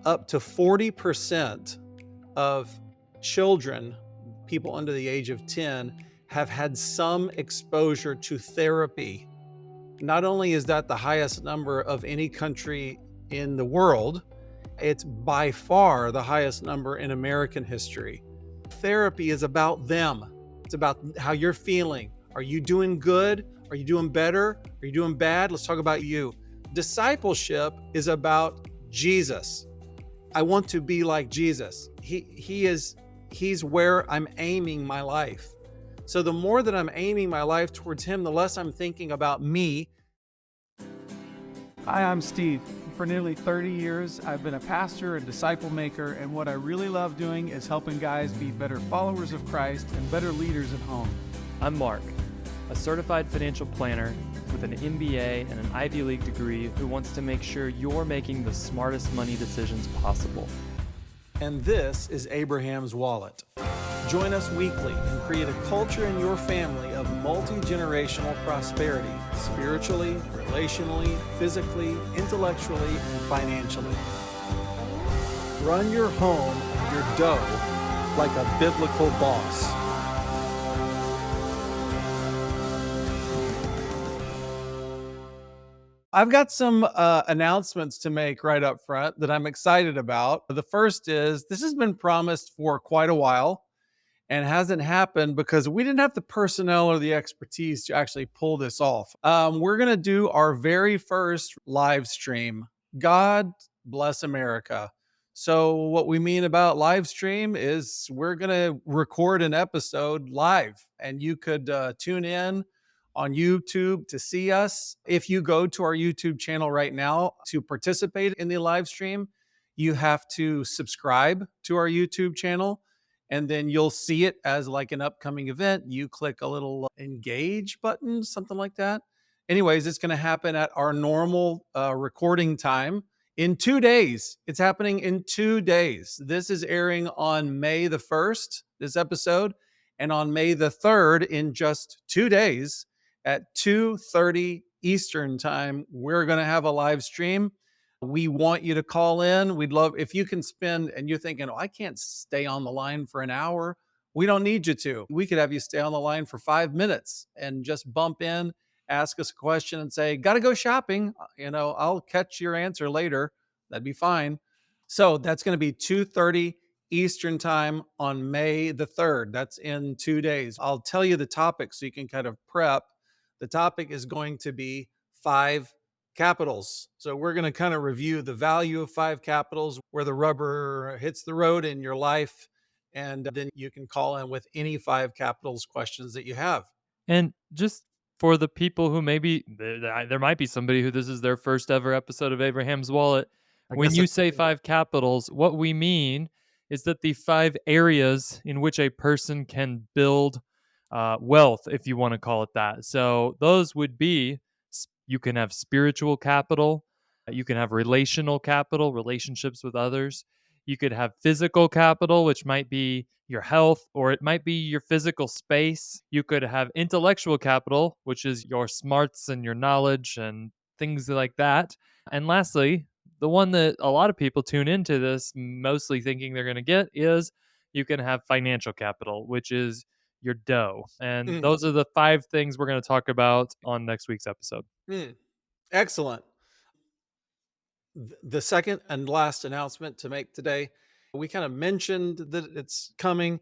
Up to 40% of children, people under the age of 10, have had some exposure to therapy. Not only is that the highest number of any country in the world, it's by far the highest number in American history. Therapy is about them. It's about how you're feeling. Are you doing good? Are you doing better? Are you doing bad? Let's talk about you. Discipleship is about Jesus. I want to be like Jesus. He's where I'm aiming my life. So the more that I'm aiming my life towards him, the less I'm thinking about me. Hi, I'm Steve. For nearly 30 years, I've been a pastor and disciple maker, and what I really love doing is helping guys be better followers of Christ and better leaders at home. I'm Mark, a certified financial planner with an MBA and an Ivy League degree who wants to make sure you're making the smartest money decisions possible. And this is Abraham's Wallet. Join us weekly and create a culture in your family of multi-generational prosperity, spiritually, relationally, physically, intellectually, and financially. Run your home, your dough, like a biblical boss. I've got some announcements to make right up front that I'm excited about. The first is this has been promised for quite a while and hasn't happened because we didn't have the personnel or the expertise to actually pull this off. We're going to do our very first live stream. God bless America. So, what we mean about live stream is we're going to record an episode live, and you could tune in on YouTube to see us. If you go to our YouTube channel right now to participate in the live stream, you have to subscribe to our YouTube channel, and then you'll see it as like an upcoming event. You click a little engage button, something like that. Anyways, it's going to happen at our normal recording time in 2 days. It's happening in 2 days. This is airing on May the 1st, this episode, and on May the 3rd, in just 2 days at 2:30 Eastern time, we're going to have a live stream. We want you to call in. We'd love if you can spend, and you're thinking, oh, I can't stay on the line for an hour. We don't need you to. We could have you stay on the line for 5 minutes and just bump in, ask us a question, and say, got to go shopping. I'll catch your answer later. That'd be fine. So that's going to be 2:30 Eastern time on May the 3rd. That's in 2 days. I'll tell you the topic so you can kind of prep. The topic is going to be 5 capitals. So we're going to kind of review the value of 5 capitals, where the rubber hits the road in your life. And then you can call in with any 5 capitals questions that you have. And just for the people who maybe there might be somebody who this is their first ever episode of Abraham's Wallet. I When guess you say 5 capitals, what we mean is that the 5 areas in which a person can build wealth, if you want to call it that. So those would be you can have spiritual capital, you can have relational capital, relationships with others. You could have physical capital, which might be your health, or it might be your physical space. You could have intellectual capital, which is your smarts and your knowledge and things like that. And lastly, the one that a lot of people tune into this mostly thinking they're going to get is you can have financial capital, which is your dough. And Mm, those are the 5 things we're going to talk about on next week's episode. mm. Excellent. The second and last announcement to make today, we kind of mentioned that it's coming.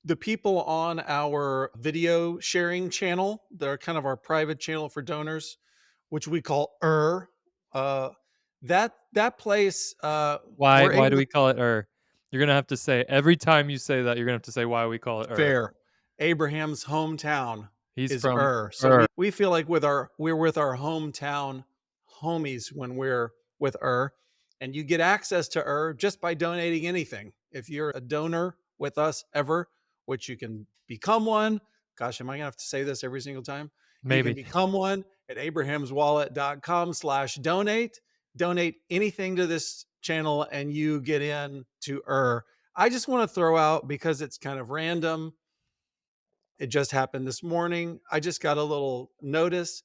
The people on our video sharing channel, they're kind of our private channel for donors, which we call uh that place, Why we're why do able we call it You're gonna have to say every time you say that, you're gonna have to say why we call it fair. Abraham's hometown He's is from So we feel like we're with our hometown homies when we're with and you get access to just by donating anything. If you're a donor with us ever, which you can become one. Gosh, am I gonna have to say this every single time? You can Maybe. become one at abrahamswallet.com/donate. Donate anything to this channel and you get in to I just want to throw out, because it's kind of random, it just happened this morning. I just got a little notice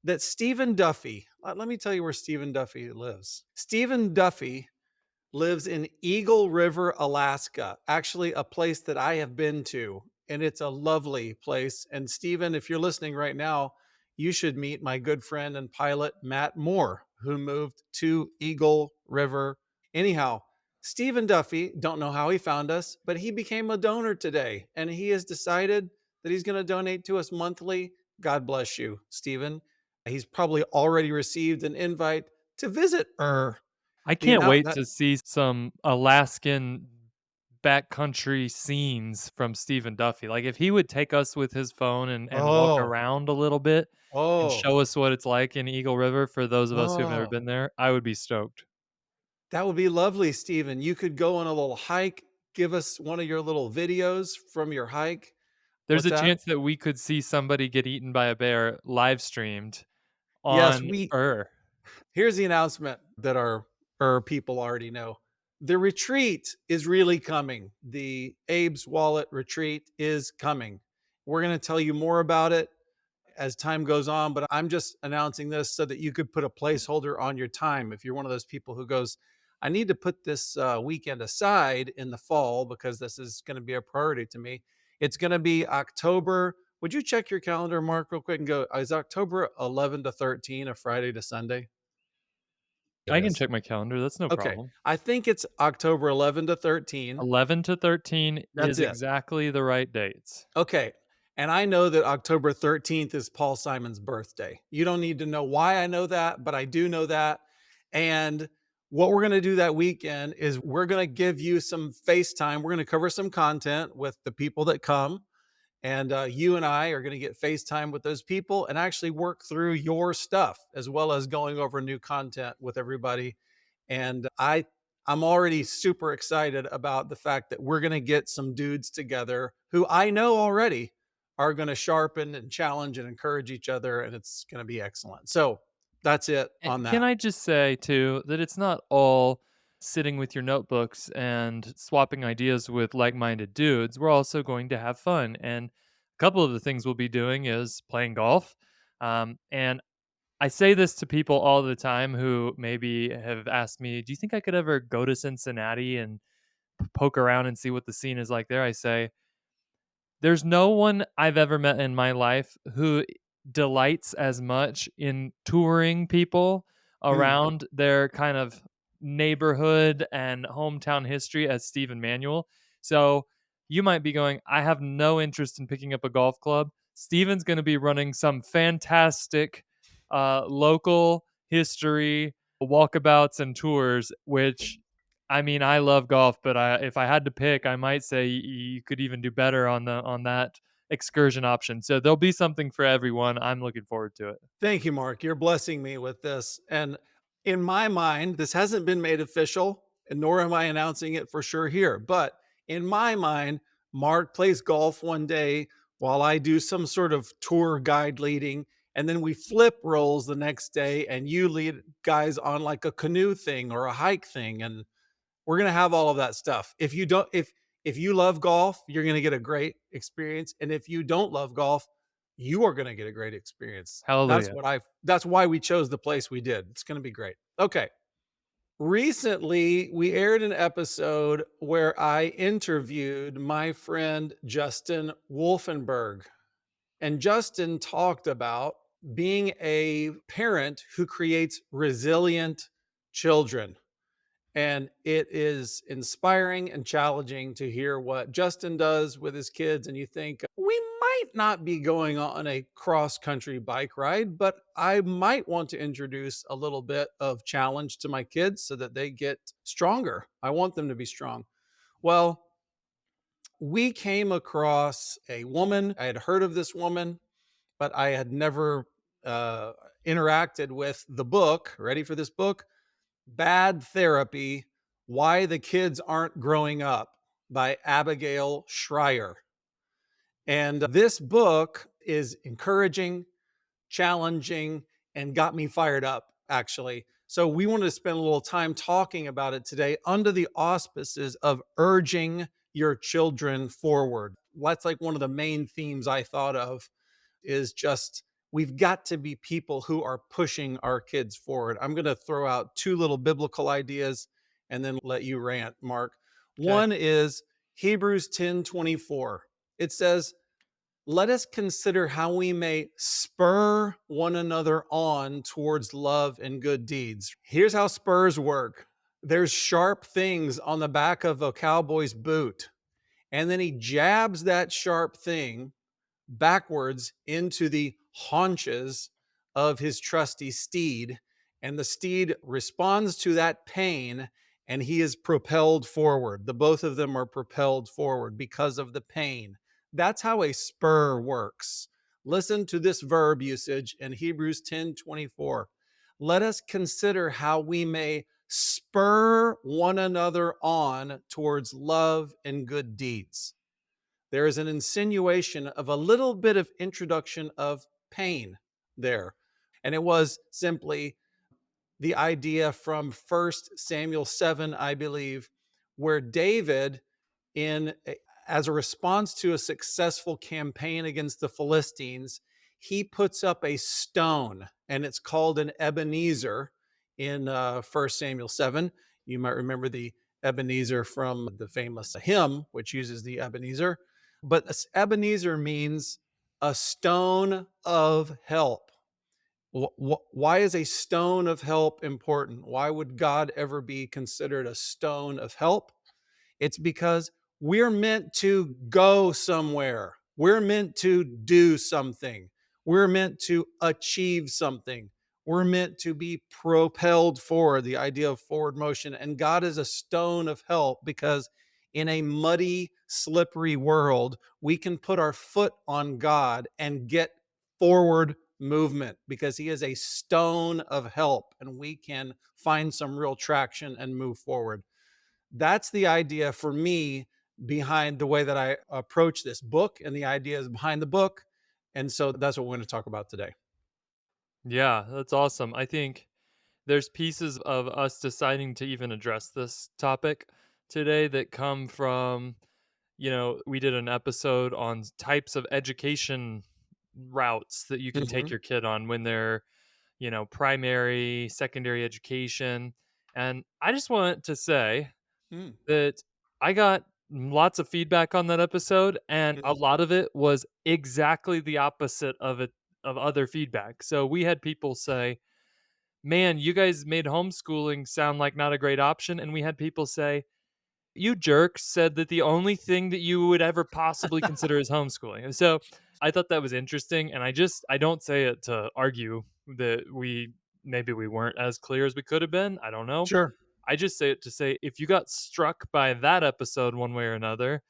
that Stephen Duffy, let me tell you where Stephen Duffy lives. Stephen Duffy lives in Eagle River, Alaska, actually a place that I have been to, and it's a lovely place. And Stephen, if you're listening right now, you should meet my good friend and pilot Matt Moore, who moved to Eagle River. Anyhow, Stephen Duffy, don't know how he found us, but he became a donor today, and he has decided that he's going to donate to us monthly. God bless you, Stephen. He's probably already received an invite to visit I the can't wait that to see some Alaskan backcountry scenes from Stephen Duffy. Like, if he would take us with his phone and walk oh, around a little bit and oh, show us what it's like in Eagle River for those of us who've never oh, been there, I would be stoked. that would be lovely, Stephen. You could go on a little hike, give us one of your little videos from your hike. There's What's a that? chance that we could see somebody get eaten by a bear live streamed Yes, on Ur. here's the announcement that our people already know. The retreat is really coming. The Abe's Wallet retreat is coming. We're going to tell you more about it as time goes on, but I'm just announcing this so that you could put a placeholder on your time. If you're one of those people who goes, I need to put this weekend aside in the fall because this is going to be a priority to me. It's going to be October. Would you check your calendar, Mark, real quick and go, is October 11 to 13 a Friday to Sunday? It I can is. check my calendar, that's no Okay. problem. I think it's October 11 to 13. 11 to 13 That's is it. exactly the right dates. Okay. And I know that October 13th is Paul Simon's birthday. You don't need to know why I know that, but I do know that. And what we're going to do that weekend is we're going to give you some FaceTime. We're going to cover some content with the people that come. And you and I are going to get FaceTime with those people and actually work through your stuff as well as going over new content with everybody. And I'm already super excited about the fact that we're going to get some dudes together who I know already are going to sharpen and challenge and encourage each other, and it's going to be excellent. So that's it on Can that. I just say too that it's not all sitting with your notebooks and swapping ideas with like-minded dudes. We're also going to have fun, and a couple of the things we'll be doing is playing golf. And I say this to people all the time who maybe have asked me, "Do you think I could ever go to Cincinnati and poke around and see what the scene is like there?" I say, there's no one I've ever met in my life who delights as much in touring people Mm. around their kind of neighborhood and hometown history as Stephen Manuel. So you might be going, I have no interest in picking up a golf club. Steven's going to be running some fantastic local history walkabouts and tours, which I mean, I love golf, but if I had to pick, I might say you could even do better on that excursion option. So there'll be something for everyone. I'm looking forward to it. Thank you, Mark. You're blessing me with this. And in my mind, this hasn't been made official, and nor am I announcing it for sure here. But in my mind, Mark plays golf one day while I do some sort of tour guide leading. And then we flip roles the next day, and you lead guys on like a canoe thing or a hike thing. And we're gonna have all of that stuff. If you love golf, you're gonna get a great experience, and if you don't love golf, you are gonna get a great experience. Hallelujah. That's why we chose the place we did. It's gonna be great. Okay. Recently, we aired an episode where I interviewed my friend Justin Wolfenberg. And Justin talked about being a parent who creates resilient children. And it is inspiring and challenging to hear what Justin does with his kids. And you think, we might not be going on a cross country bike ride, but I might want to introduce a little bit of challenge to my kids so that they get stronger. I want them to be strong. Well, we came across a woman. I had heard of this woman, but I had never uh, interacted with the book. Ready for this book? Bad Therapy: Why the Kids Aren't Growing Up by Abigail Shrier. And this book is encouraging, challenging, and got me fired up, actually. So we wanted to spend a little time talking about it today under the auspices of urging your children forward. That's like one of the main themes I thought of is just we've got to be people who are pushing our kids forward. I'm going to throw out two little biblical ideas and then let you rant, Mark. Okay. One is Hebrews 10:24. It says, let us consider how we may spur one another on towards love and good deeds. Here's how spurs work. There's sharp things on the back of a cowboy's boot, and then he jabs that sharp thing backwards into the haunches of his trusty steed, and the steed responds to that pain, and he is propelled forward. The both of them are propelled forward because of the pain. That's how a spur works. Listen to this verb usage in Hebrews 10:24. Let us consider how we may spur one another on towards love and good deeds. There is an insinuation of a little bit of introduction of pain there. And it was simply the idea from First Samuel 7, I believe, where David, in as a response to a successful campaign against the Philistines, he puts up a stone, and it's called an Ebenezer in 1 Samuel 7. You might remember the Ebenezer from the famous hymn, which uses the Ebenezer. But Ebenezer means a stone of help. Why is a stone of help important? Why would God ever be considered a stone of help? It's because we're meant to go somewhere. We're meant to do something. We're meant to achieve something. We're meant to be propelled forward, the idea of forward motion. And God is a stone of help because in a muddy, slippery world, we can put our foot on God and get forward movement because He is a stone of help and we can find some real traction and move forward. That's the idea for me behind the way that I approach this book and the ideas behind the book. And so that's what we're going to talk about today. Yeah, that's awesome. I think there's pieces of us deciding to even address this topic today that come from, we did an episode on types of education routes that you can take Mhm. your kid on when they're, primary, secondary education. And I just want to say Mm, that I got lots of feedback on that episode, and a mhm. lot of it was exactly the opposite of other feedback. So we had people say, "Man, you guys made homeschooling sound like not a great option." And we had people say, "You jerks said that the only thing that you would ever possibly consider is homeschooling." And so I thought that was interesting, and I don't say it to argue that maybe we weren't as clear as we could have been. I don't know. Sure. I just say it to say if you got struck by that episode one way or another,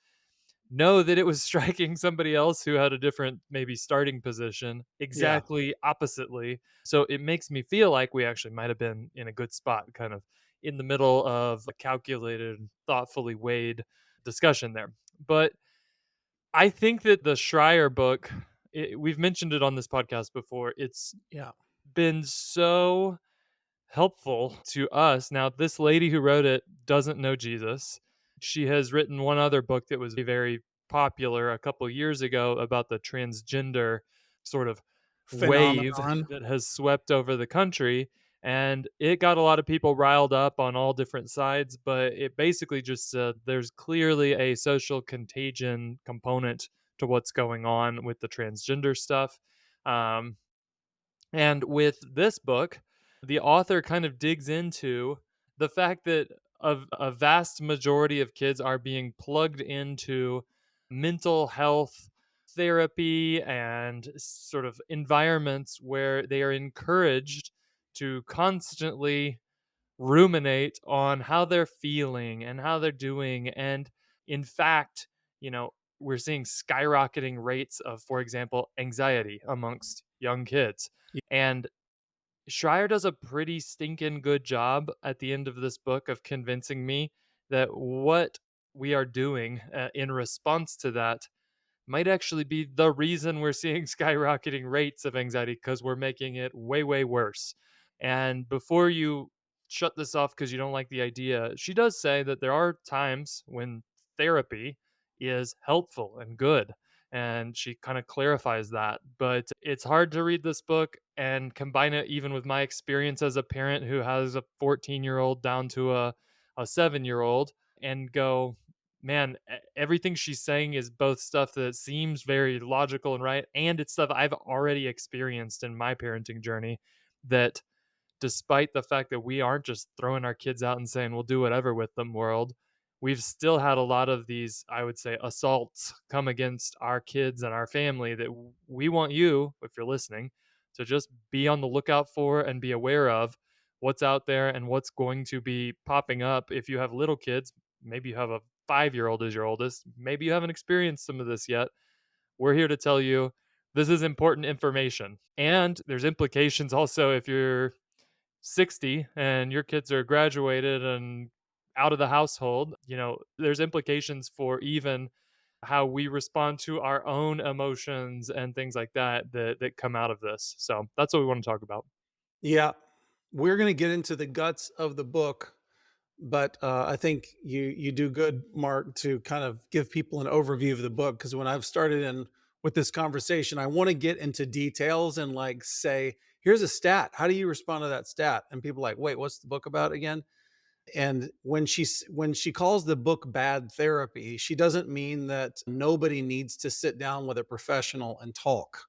know that it was striking somebody else who had a different maybe starting position Yeah. exactly oppositely. So it makes me feel like we actually might have been in a good spot, kind of in the middle of a calculated, thoughtfully weighed discussion there. But I think that the Schreier book, we've mentioned it on this podcast before. It's Yeah. been so helpful to us. Now, this lady who wrote it doesn't know Jesus. She has written one other book that was very popular a couple years ago about the transgender sort of wave Phenomenon. that has swept over the country. And it got a lot of people riled up on all different sides, but it basically just said there's clearly a social contagion component to what's going on with the transgender stuff. Um, and with this book, the author kind of digs into the fact that a vast majority of kids are being plugged into mental health therapy and sort of environments where they are encouraged to constantly ruminate on how they're feeling and how they're doing. And in fact, we're seeing skyrocketing rates of, for example, anxiety amongst young kids. Y- And Schreier does a pretty stinking good job at the end of this book of convincing me that what we are doing in response to that might actually be the reason we're seeing skyrocketing rates of anxiety because we're making it way, way worse. And before you shut this off because you don't like the idea, she does say that there are times when therapy is helpful and good. And she kind of clarifies that. But it's hard to read this book and combine it even with my experience as a parent who has a 14-year-old down to a a 7-year old and go, man, everything she's saying is both stuff that seems very logical and right, and it's stuff I've already experienced in my parenting journey that despite the fact that we aren't just throwing our kids out and saying we'll do whatever with them world, we've still had a lot of these, I would say, assaults come against our kids and our family that we want you, if you're listening, to just be on the lookout for and be aware of what's out there and what's going to be popping up. If you have little kids, maybe you have a 5-year old as your oldest, maybe you haven't experienced some of this yet. We're here to tell you this is important information. And there's implications also if you're 60 and your kids are graduated and out of the household, there's implications for even how we respond to our own emotions and things like that come out of this. So that's what we want to talk about. Yeah. We're going to get into the guts of the book, but I think you do good, Mark, to kind of give people an overview of the book. Because when I've started in with this conversation, I want to get into details and like say, here's a stat. How do you respond to that stat? And people are like, wait, what's the book about again? And when she calls the book bad therapy, she doesn't mean that nobody needs to sit down with a professional and talk.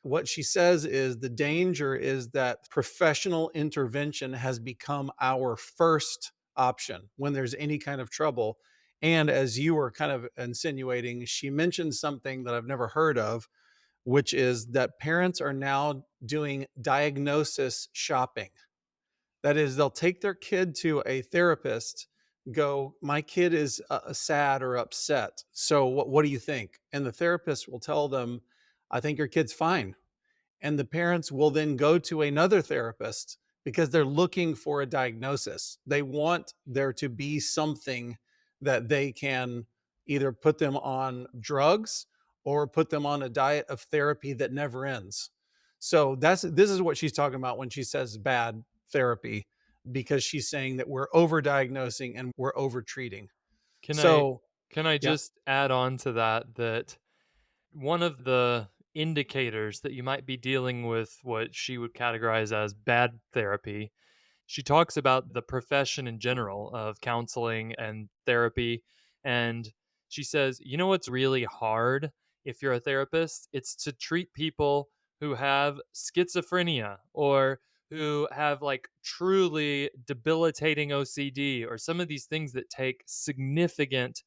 What she says is the danger is that professional intervention has become our first option when there's any kind of trouble. And as you were kind of insinuating, she mentioned something that I've never heard of, which is that parents are now doing diagnosis shopping. That is, they'll take their kid to a therapist, go, my kid is sad or upset. So what do you think? And the therapist will tell them, I think your kid's fine, and the parents will then go to another therapist because they're looking for a diagnosis. They want there to be something that they can either put them on drugs or put them on a diet of therapy that never ends. So this is what she's talking about when she says bad therapy, because she's saying that we're over diagnosing and we're over treating. Can I So can I yeah, just add on to that one of the indicators that you might be dealing with what she would categorize as bad therapy. She talks about the profession in general of counseling and therapy. And she says, you know what's really hard if you're a therapist? It's to treat people who have schizophrenia or who have like truly debilitating OCD or some of these things that take significant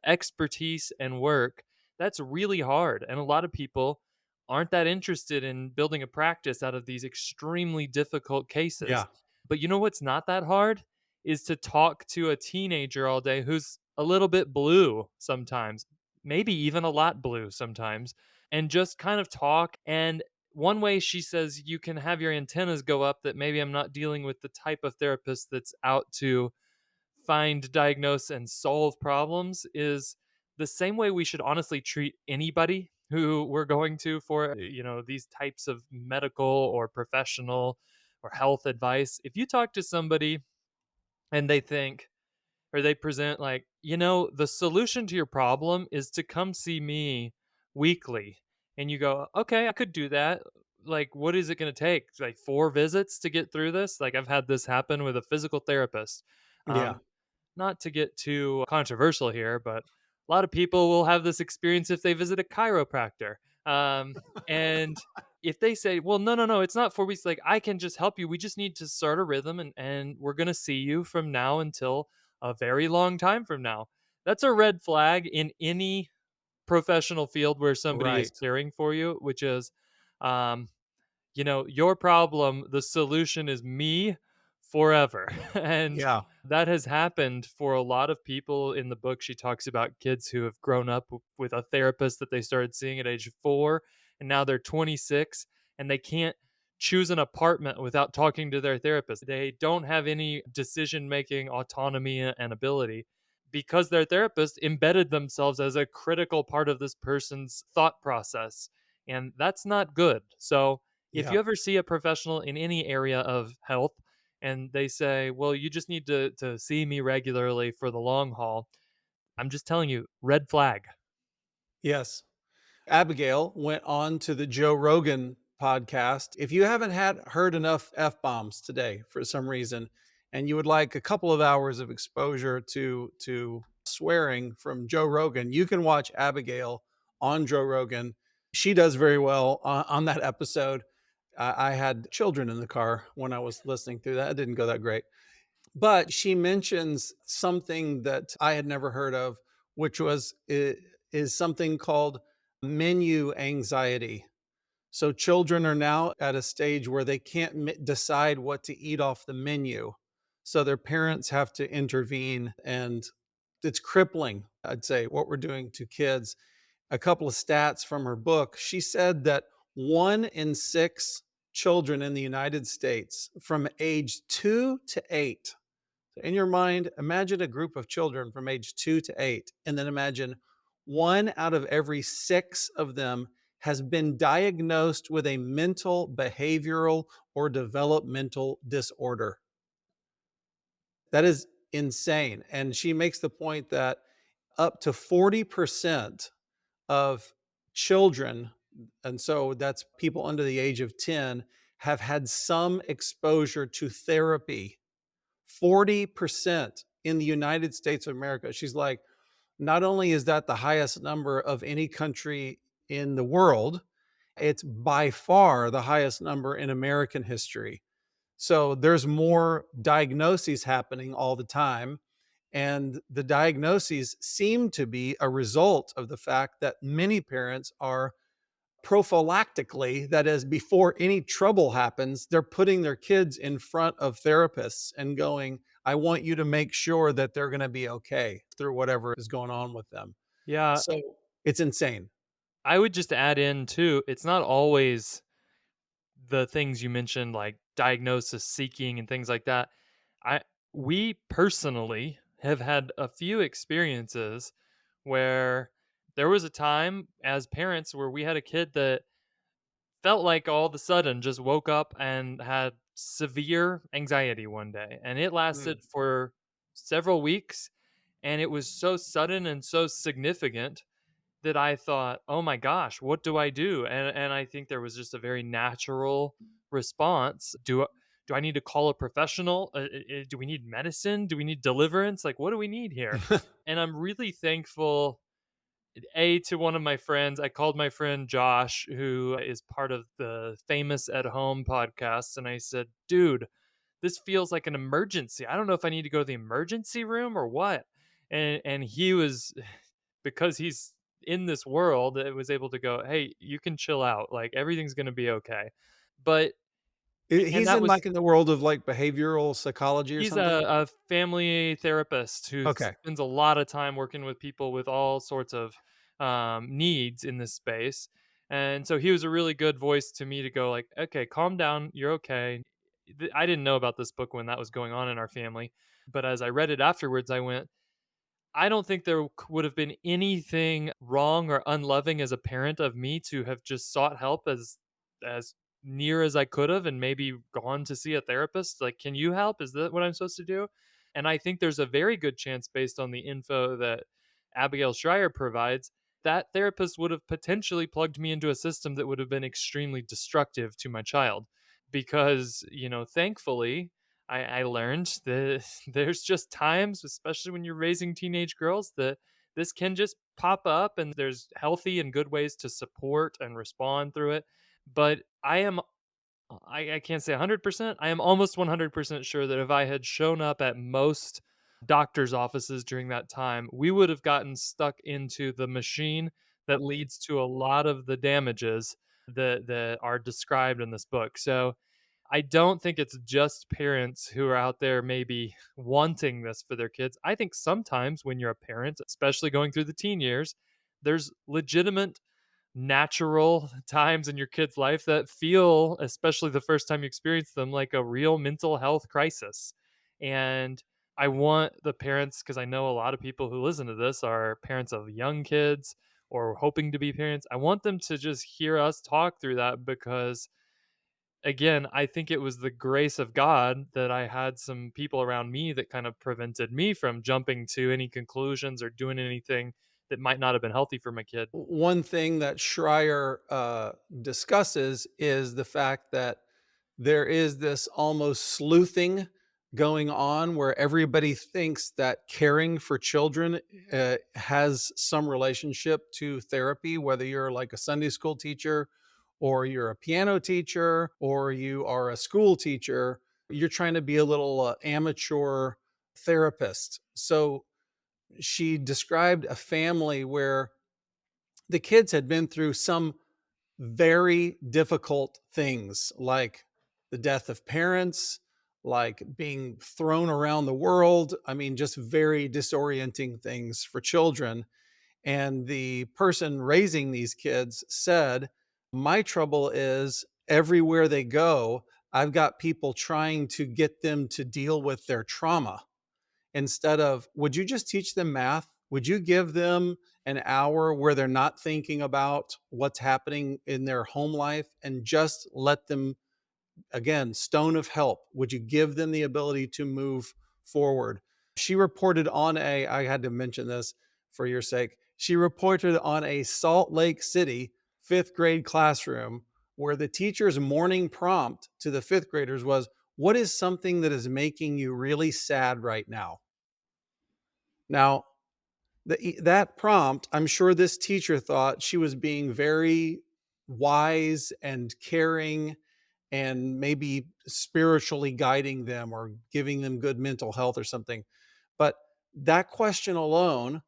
expertise and work. That's really hard. And a lot of people aren't that interested in building a practice out of these extremely difficult cases. yeah, But you know what's not that hard is to talk to a teenager all day who's a little bit blue sometimes, maybe even a lot blue sometimes, and just kind of talk. And one way she says you can have your antennas go up that maybe I'm not dealing with the type of therapist that's out to find, diagnose, and solve problems is the same way we should honestly treat anybody who we're going to for these types of medical or professional or health advice. If you talk to somebody and they think or they present like, the solution to your problem is to come see me weekly. And you go, okay, I could do that. Like, what is it going to take? Like 4 visits to get through this? Like, I've had this happen with a physical therapist. yeah, Um, Not to get too controversial here, but a lot of people will have this experience if they visit a chiropractor. And if they say, well, no, no, no, it's not 4 weeks, like I can just help you. We just need to start a rhythm and we're going to see you from now until a very long time from now. That's a red flag in any professional field where somebody is right. caring for you, which is, um, your problem, the solution is me forever. And Yeah, that has happened for a lot of people in the book. She talks about kids who have grown up with a therapist that they started seeing at age 4, and now they're 26 and they can't choose an apartment without talking to their therapist. They don't have any decision making autonomy and ability because their therapist embedded themselves as a critical part of this person's thought process. And that's not good. So, if yeah. you ever see a professional in any area of health and they say, well, you just need to see me regularly for the long haul, I'm just telling you, red flag. Yes. Abigail went on to the Joe Rogan podcast. If you haven't had heard enough F bombs today for some reason, and you would like a couple of hours of exposure to swearing from Joe Rogan, you can watch Abigail on Joe Rogan. She does very well on that episode. I had children in the car when I was listening through that. It didn't go that great. But she mentions something that I had never heard of, which is something called menu anxiety. So children are now at a stage where they can't decide what to eat off the menu. So their parents have to intervene, and it's crippling, I'd say, what we're doing to kids. A couple of stats from her book. She said that 1 in 6 children in the United States from age 2 to 8. So in your mind, imagine a group of children from age 2 to 8, and then imagine 1 out of every 6 of them has been diagnosed with a mental, behavioral, or developmental disorder. That is insane. And she makes the point that up to 40% of children, and so that's people under the age of 10, have had some exposure to therapy. 40% in the United States of America. She's like, not only is that the highest number of any country in the world, it's by far the highest number in American history. So there's more diagnoses happening all the time. And the diagnoses seem to be a result of the fact that many parents are prophylactically, that is, before any trouble happens, they're putting their kids in front of therapists and going, I want you to make sure that they're going to be okay through whatever is going on with them. Yeah, So it's insane. I would just add in too, it's not always the things you mentioned, like diagnosis seeking and things like that. I We personally have had a few experiences where there was a time as parents where we had a kid that felt like all of a sudden just woke up and had severe anxiety one day, and it Mm. lasted for several weeks, and it was so sudden and so significant that I thought, "Oh my gosh, what do I do?" And I think there was just a very natural response. Do I need to call a professional? Do we need medicine? Do we need deliverance? Like, what do we need here? And I'm really thankful, to one of my friends. I called my friend Josh, who is part of the Famous at Home podcast, and I said, "Dude, this feels like an emergency. I don't know if I need to go to the emergency room or what." And he was, because he's in this world, it was able to go, "Hey, you can chill out. Like everything's going to be okay." But and He's that in was like in the world of like behavioral psychology or He's something. a family therapist who Okay. spends a lot of time working with people with all sorts of needs in this space, and so he was a really good voice to me to go like, "Okay, calm down, you're okay." I didn't know about this book when that was going on in our family, but as I read it afterwards, I went, I don't think there would have been anything wrong or unloving as a parent of me to have just sought help as near as I could have and maybe gone to see a therapist. Like, "Can you help? Is that what I'm supposed to do?" And I think there's a very good chance, based on the info that Abigail Shrier provides, that therapist would have potentially plugged me into a system that would have been extremely destructive to my child. Because, thankfully, I learned that there's just times, especially when you're raising teenage girls, that this can just pop up, and there's healthy and good ways to support and respond through it. But I can't say 100%. I am almost 100% sure that if I had shown up at most doctor's offices during that time, we would have gotten stuck into the machine that leads to a lot of the damages that are described in this book. So I don't think it's just parents who are out there maybe wanting this for their kids. I think sometimes when you're a parent, especially going through the teen years, there's legitimate natural times in your kid's life that feel, especially the first time you experience them, like a real mental health crisis. And I want the parents, because I know a lot of people who listen to this are parents of young kids or hoping to be parents. I want them to just hear us talk through that, because again, I think it was the grace of God that I had some people around me that kind of prevented me from jumping to any conclusions or doing anything that might not have been healthy for my kid. One thing that Schreier discusses is the fact that there is this almost sleuthing going on where everybody thinks that caring for children has some relationship to therapy, whether you're like a Sunday school teacher or you're a piano teacher or you are a school teacher. You're trying to be a little amateur therapist. So she described a family where the kids had been through some very difficult things like the death of parents, like being thrown around the world. I mean, just very disorienting things for children. And the person raising these kids said, my trouble is everywhere they go, I've got people trying to get them to deal with their trauma instead of, would you just teach them math? Would you give them an hour where they're not thinking about what's happening in their home life and just let them, again, stone of help? Would you give them the ability to move forward? She reported on I had to mention this for your sake. She reported on a Salt Lake City fifth grade classroom where the teacher's morning prompt to the fifth graders was, what is something that is making you really sad right now? Now, that prompt, I'm sure this teacher thought she was being very wise and caring and maybe spiritually guiding them or giving them good mental health or something. But that question alone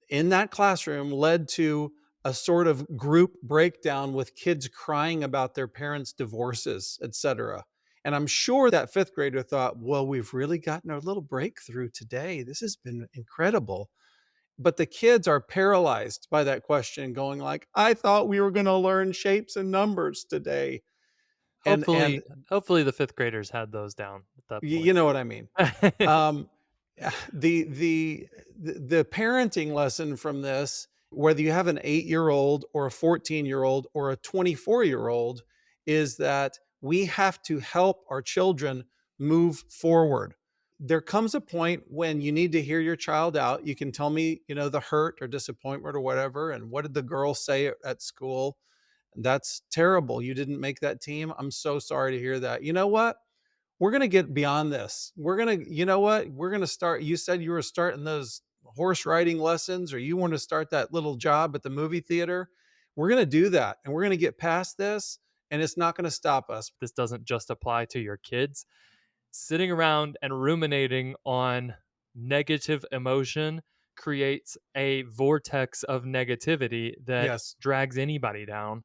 in that classroom led to a sort of group breakdown with kids crying about their parents' divorces, etc. And I'm sure that fifth grader thought, well, we've really gotten a little breakthrough today. This has been incredible. But the kids are paralyzed by that question, going like, I thought we were going to learn shapes and numbers today. And Hopefully the fifth graders had those down at that you point. know what I mean. Um, the parenting lesson from this, whether you have an 8-year-old or a 14-year-old or a 24-year-old, is that we have to help our children move forward. There comes a point when you need to hear your child out. You can tell me, the hurt or disappointment or whatever. And what did the girl say at school? That's terrible. You didn't make that team. I'm so sorry to hear that. You know what? We're going to get beyond this. We're going to, you know what? We're going to start. You said you were starting those horse riding lessons, or you want to start that little job at the movie theater. We're going to do that. And we're going to get past this, and it's not going to stop us. This doesn't just apply to your kids. Sitting around and ruminating on negative emotion creates a vortex of negativity that Yes. drags anybody down.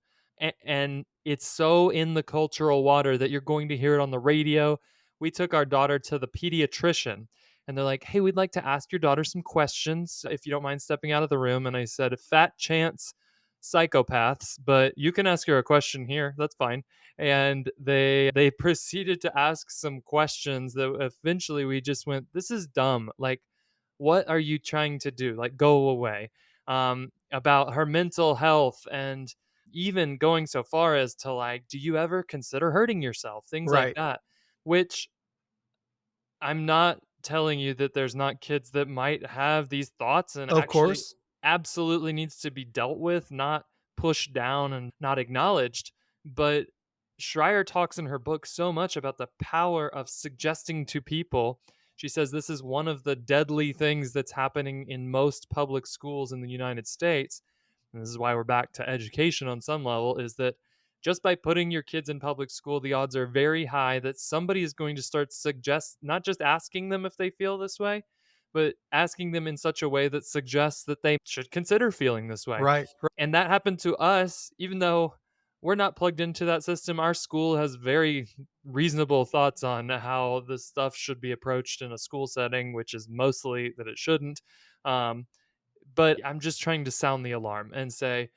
And it's so in the cultural water that you're going to hear it on the radio. We took our daughter to the pediatrician and they're like, hey, we'd like to ask your daughter some questions if you don't mind stepping out of the room. And I said, fat chance psychopaths, but you can ask her a question here. That's fine. And they proceeded to ask some questions that eventually we just went, this is dumb. Like, what are you trying to do? Like, go away. About her mental health, and even going so far as to like, do you ever consider hurting yourself? Things like Right. that, which I'm not telling you that there's not kids that might have these thoughts and Of actually course. absolutely needs to be dealt with, not pushed down and not acknowledged. But Schreier talks in her book so much about the power of suggesting to people. She says this is one of the deadly things that's happening in most public schools in the United States. And this is why we're back to education on some level, is that just by putting your kids in public school, the odds are very high that somebody is going to start not just asking them if they feel this way, but asking them in such a way that suggests that they should consider feeling this way. Right. And that happened to us, even though we're not plugged into that system. Our school has very reasonable thoughts on how this stuff should be approached in a school setting, which is mostly that it shouldn't. Um, but I'm just trying to sound the alarm and say,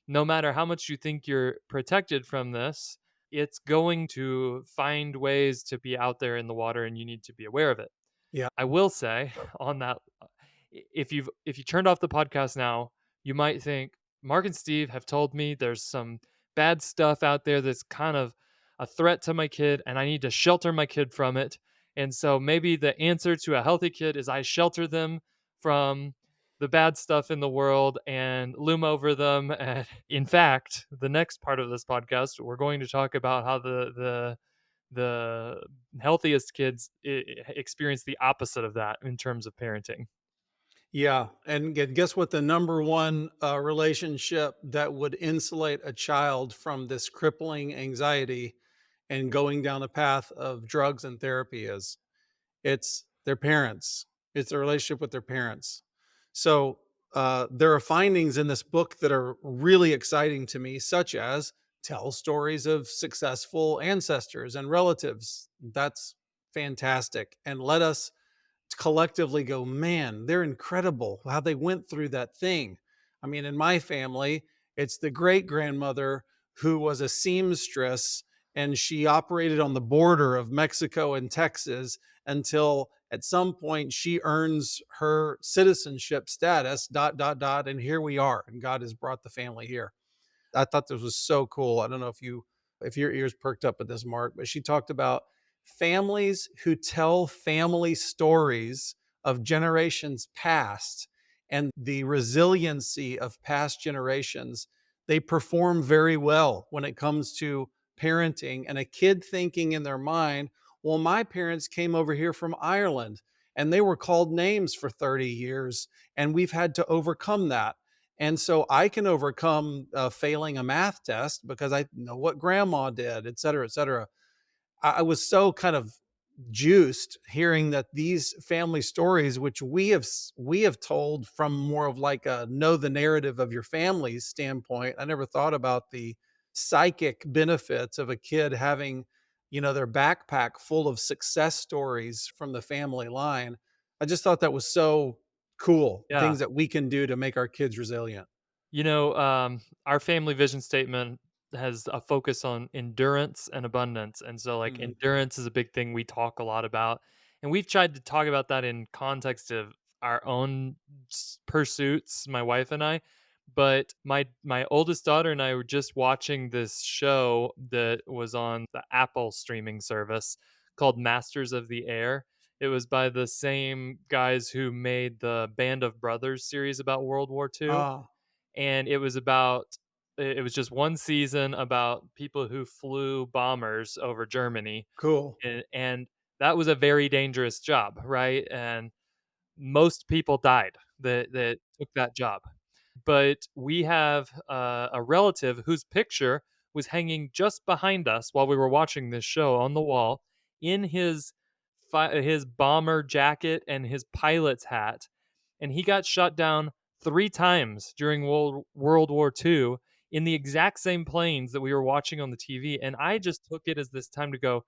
no matter how much you think you're protected from this, it's going to find ways to be out there in the water and you need to be aware of it. Yeah. I will say on that, if you turned off the podcast now, you might think Mark and Steve have told me there's some bad stuff out there that's kind of a threat to my kid and I need to shelter my kid from it. And so maybe the answer to a healthy kid is I shelter them from the bad stuff in the world and loom over them. And in fact, the next part of this podcast, we're going to talk about how the healthiest kids experience the opposite of that in terms of parenting. Yeah, and guess what? The number one relationship that would insulate a child from this crippling anxiety and going down a path of drugs and therapy is it's their parents. It's a relationship with their parents. So there are findings in this book that are really exciting to me, such as tell stories of successful ancestors and relatives. That's fantastic. And let us collectively go, man, they're incredible how they went through that thing. I mean, in my family, it's the great grandmother who was a seamstress and she operated on the border of Mexico and Texas until at some point she earns her citizenship status, dot, dot, dot. And here we are. And God has brought the family here. I thought this was so cool. I don't know if your ears perked up at this, Mark, but she talked about families who tell family stories of generations past and the resiliency of past generations. They perform very well when it comes to parenting, and a kid thinking in their mind, well, my parents came over here from Ireland and they were called names for 30 years and we've had to overcome that, and so I can overcome failing a math test because I know what grandma did, et cetera, et cetera. I was so kind of juiced hearing that these family stories, which we have told from more of like a know the narrative of your family's standpoint. I never thought about the psychic benefits of a kid having, their backpack full of success stories from the family line. I just thought that was so cool, Yeah. things that we can do to make our kids resilient. Our family vision statement has a focus on endurance and abundance. And so, like, Mhm. endurance is a big thing we talk a lot about. And we've tried to talk about that in context of our own pursuits, my wife and I. But my oldest daughter and I were just watching this show that was on the Apple streaming service called Masters of the Air. It was by the same guys who made the Band of Brothers series about World War II, Ah, and it was just one season about people who flew bombers over Germany, cool. and that was a very dangerous job, right? And most people died that took that job. But we have a relative whose picture was hanging just behind us while we were watching this show on the wall in his bomber jacket and his pilot's hat, and he got shot down 3 times during World War II in the exact same planes that we were watching on the TV, and I just took it as this time to go,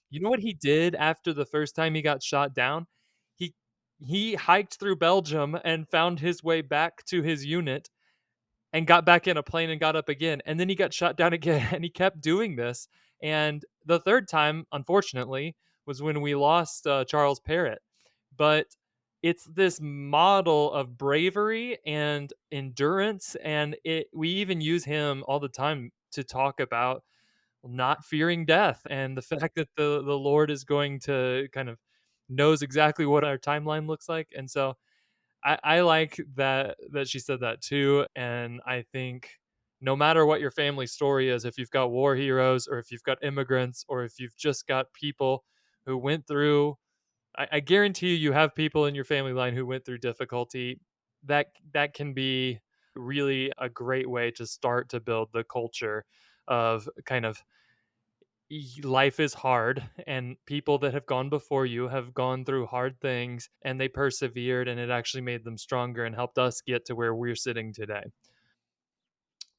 "You know what he did after the first time he got shot down? He he hiked through Belgium and found his way back to his unit and got back in a plane and got up again, and then he got shot down again, and he kept doing this, and the 3rd time, unfortunately, was when we lost, Charles Parrott, but it's this model of bravery and endurance, and we even use him all the time to talk about not fearing death and the fact that the Lord is going to kind of knows exactly what our timeline looks like, and so I like that she said that too, and I think no matter what your family story is, if you've got war heroes or if you've got immigrants or if you've just got people who went through, I guarantee you, you have people in your family line who went through difficulty. That can be really a great way to start to build the culture of kind of life is hard, and people that have gone before you have gone through hard things and they persevered, and it actually made them stronger and helped us get to where we're sitting today.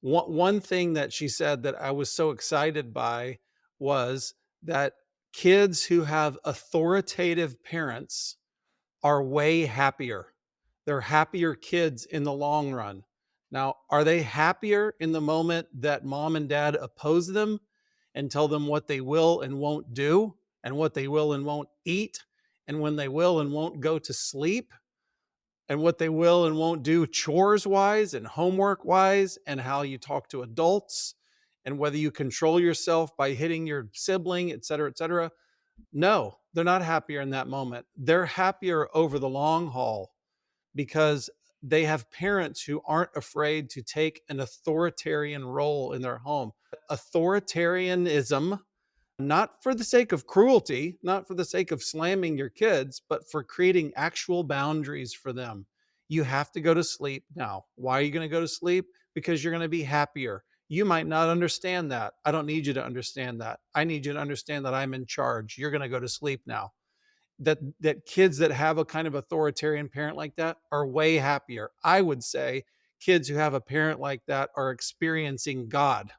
One thing that she said that I was so excited by was that kids who have authoritative parents are way happier. They're happier kids in the long run. Now, are they happier in the moment that mom and dad oppose them and tell them what they will and won't do, and what they will and won't eat, and when they will and won't go to sleep? And what they will and won't do chores wise and homework wise, and how you talk to adults, and whether you control yourself by hitting your sibling, et cetera, et cetera. No, they're not happier in that moment. They're happier over the long haul because they have parents who aren't afraid to take an authoritarian role in their home. Authoritarianism not for the sake of cruelty, not for the sake of slamming your kids, but for creating actual boundaries for them. You have to go to sleep now. Why are you going to go to sleep? Because you're going to be happier. You might not understand that. I don't need you to understand that. I need you to understand that I'm in charge. You're going to go to sleep now. That kids that have a kind of authoritarian parent like that are way happier. I would say kids who have a parent like that are experiencing God,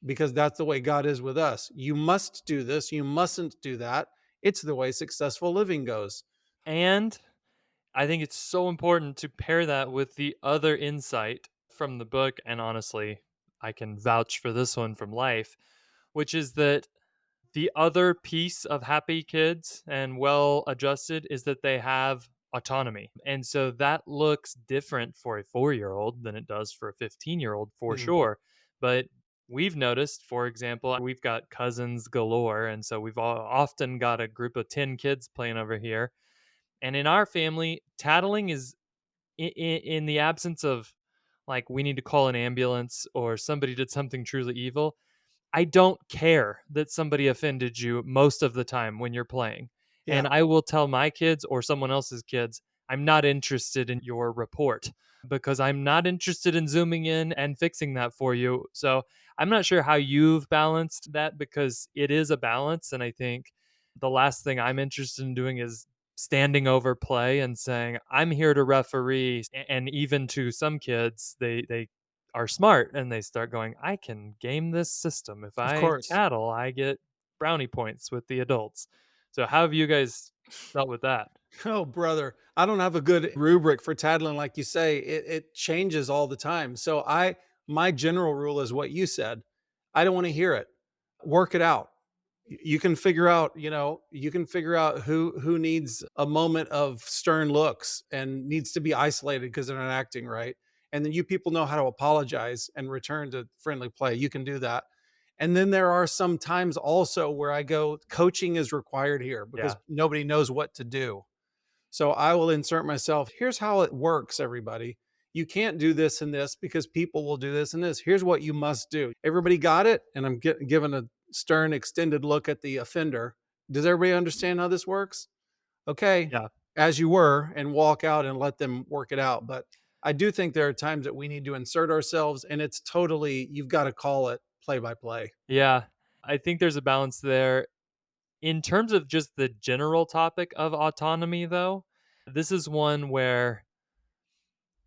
because that's the way God is with us. You must do this, you mustn't do that. It's the way successful living goes. And I think it's so important to pair that with the other insight from the book. And honestly, I can vouch for this one from life, which is that the other piece of happy kids and well adjusted is that they have autonomy. And so that looks different for a 4-year-old than it does for a 15-year-old for Mm, sure. But we've noticed, for example, we've got cousins galore. And so we've often got a group of 10 kids playing over here. And in our family, tattling is in the absence of like we need to call an ambulance or somebody did something truly evil. I don't care that somebody offended you most of the time when you're playing. And yeah, I will tell my kids or someone else's kids, I'm not interested in your report because I'm not interested in zooming in and fixing that for you. So I'm not sure how you've balanced that because it is a balance. And I think the last thing I'm interested in doing is standing over play and saying, I'm here to referee. And even to some kids, they are smart and they start going, I can game this system. If of I course. tattle, I get brownie points with the adults. So how have you guys dealt with that? Oh, brother, I don't have a good rubric for tattling, like you say. It changes all the time. So my general rule is what you said. I don't want to hear it. Work it out. You can figure out, you can figure out who needs a moment of stern looks and needs to be isolated because they're not acting right. And then you people know how to apologize and return to friendly play. You can do that. And then there are some times also where I go, coaching is required here because Yeah. nobody knows what to do. So I will insert myself. Here's how it works, everybody. You can't do this and this because people will do this and this. Here's what you must do. Everybody got it? And I'm giving a stern, extended look at the offender. Does everybody understand how this works? Okay, Yeah. as you were, and walk out and let them work it out. But I do think there are times that we need to insert ourselves, and it's totally, you've got to call it play by play. Yeah. I think there's a balance there. In terms of just the general topic of autonomy, though, this is one where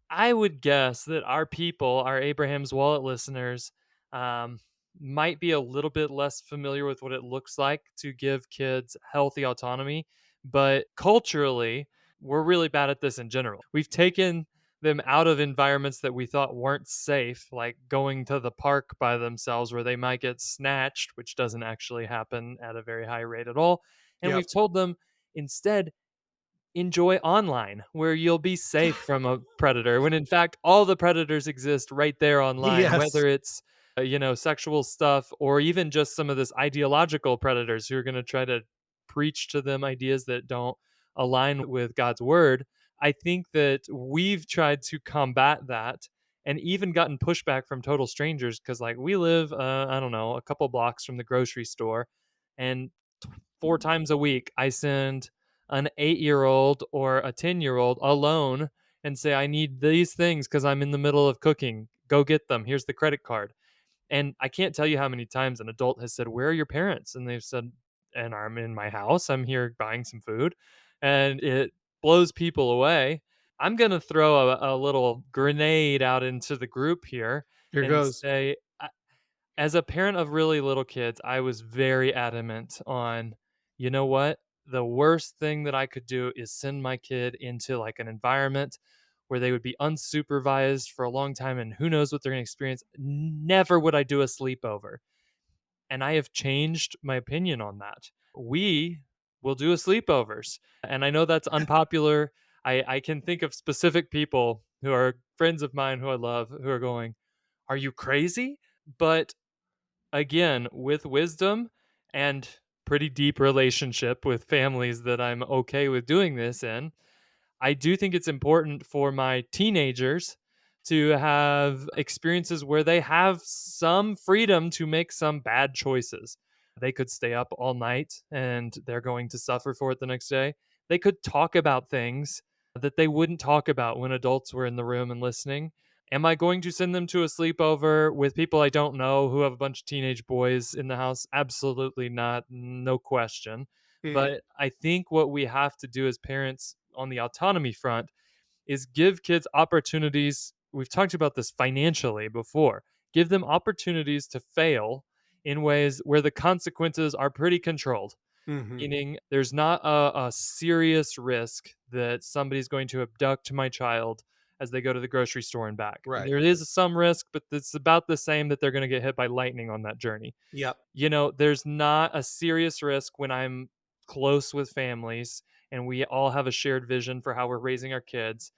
I would guess that our people, our Abraham's Wallet listeners, um, might be a little bit less familiar with what it looks like to give kids healthy autonomy. But culturally, we're really bad at this in general. We've taken them out of environments that we thought weren't safe, like going to the park by themselves where they might get snatched, which doesn't actually happen at a very high rate at all. And Yep. we've told them instead enjoy online where you'll be safe from a predator when in fact all the predators exist right there online, Yes. whether it's sexual stuff or even just some of this ideological predators who are going to try to preach to them ideas that don't align with God's word. I think that we've tried to combat that and even gotten pushback from total strangers because like we live I don't know, a couple blocks from the grocery store, and 4 times a week I send an 8-year-old or a 10-year-old alone and say, I need these things because I'm in the middle of cooking. Go get them. Here's the credit card. And I can't tell you how many times an adult has said, Where are your parents? And they've said, And I'm in my house. I'm here buying some food. And it blows people away. I'm going to throw a little grenade out into the group here Here and goes. say, as a parent of really little kids, I was very adamant on, you know what? The worst thing that I could do is send my kid into like an environment where they would be unsupervised for a long time and who knows what they're going to experience. Never would I do a sleepover. And I have changed my opinion on that. We will do a sleepovers. And I know that's unpopular. I can think of specific people who are friends of mine who I love who are going, Are you crazy? But again, with wisdom and pretty deep relationship with families that I'm okay with doing this in, I do think it's important for my teenagers to have experiences where they have some freedom to make some bad choices. They could stay up all night and they're going to suffer for it the next day. They could talk about things that they wouldn't talk about when adults were in the room and listening. Am I going to send them to a sleepover with people I don't know who have a bunch of teenage boys in the house? Absolutely not. No question. Mhm. But I think what we have to do as parents on the autonomy front is give kids opportunities. We've talked about this financially before. Give them opportunities to fail in ways where the consequences are pretty controlled, Mhm. meaning there's not a serious risk that somebody's going to abduct my child as they go to the grocery store and back. Right. There is some risk, but it's about the same that they're going to get hit by lightning on that journey. Yep. There's not a serious risk when I'm close with families and we all have a shared vision for how we're raising our kids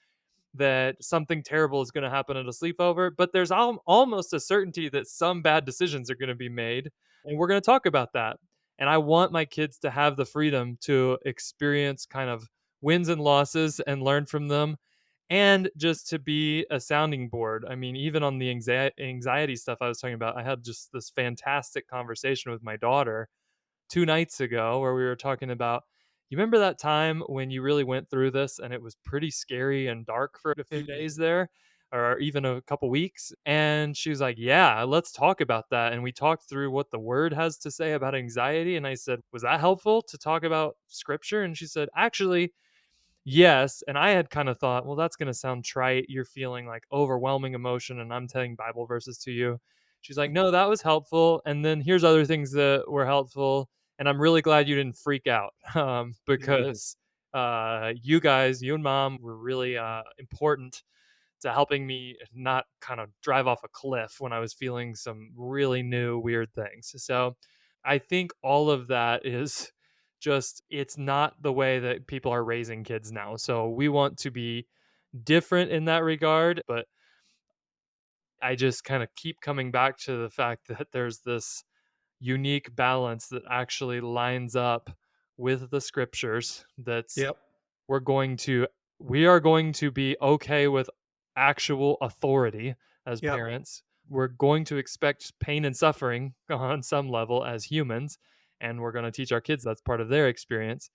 that something terrible is going to happen at a sleepover, but there's almost a certainty that some bad decisions are going to be made. And we're going to talk about that. And I want my kids to have the freedom to experience kind of wins and losses and learn from them and just to be a sounding board. I mean, even on the anxiety stuff I was talking about, I had just this fantastic conversation with my daughter 2 nights ago where we were talking about, "You remember that time when you really went through this and it was pretty scary and dark for a few Mhm. days there, or even a couple weeks?" And she was like, "Yeah, let's talk about that." And we talked through what the word has to say about anxiety, and I said, "Was that helpful to talk about scripture?" And she said, "Actually, yes." And I had kind of thought, well, that's going to sound trite. You're feeling like overwhelming emotion, and I'm telling Bible verses to you. She's like, no, that was helpful. And then here's other things that were helpful. And I'm really glad you didn't freak out Mhm. because you guys, you and mom, were really important to helping me not kind of drive off a cliff when I was feeling some really new weird things. So I think all of that is just, it's not the way that people are raising kids now. So we want to be different in that regard, but I just kind of keep coming back to the fact that there's this unique balance that actually lines up with the scriptures that's Yep. we're going to we are going to be okay with actual authority as Yep. parents. We're going to expect pain and suffering on some level as humans, and we're going to teach our kids that's part of their experience.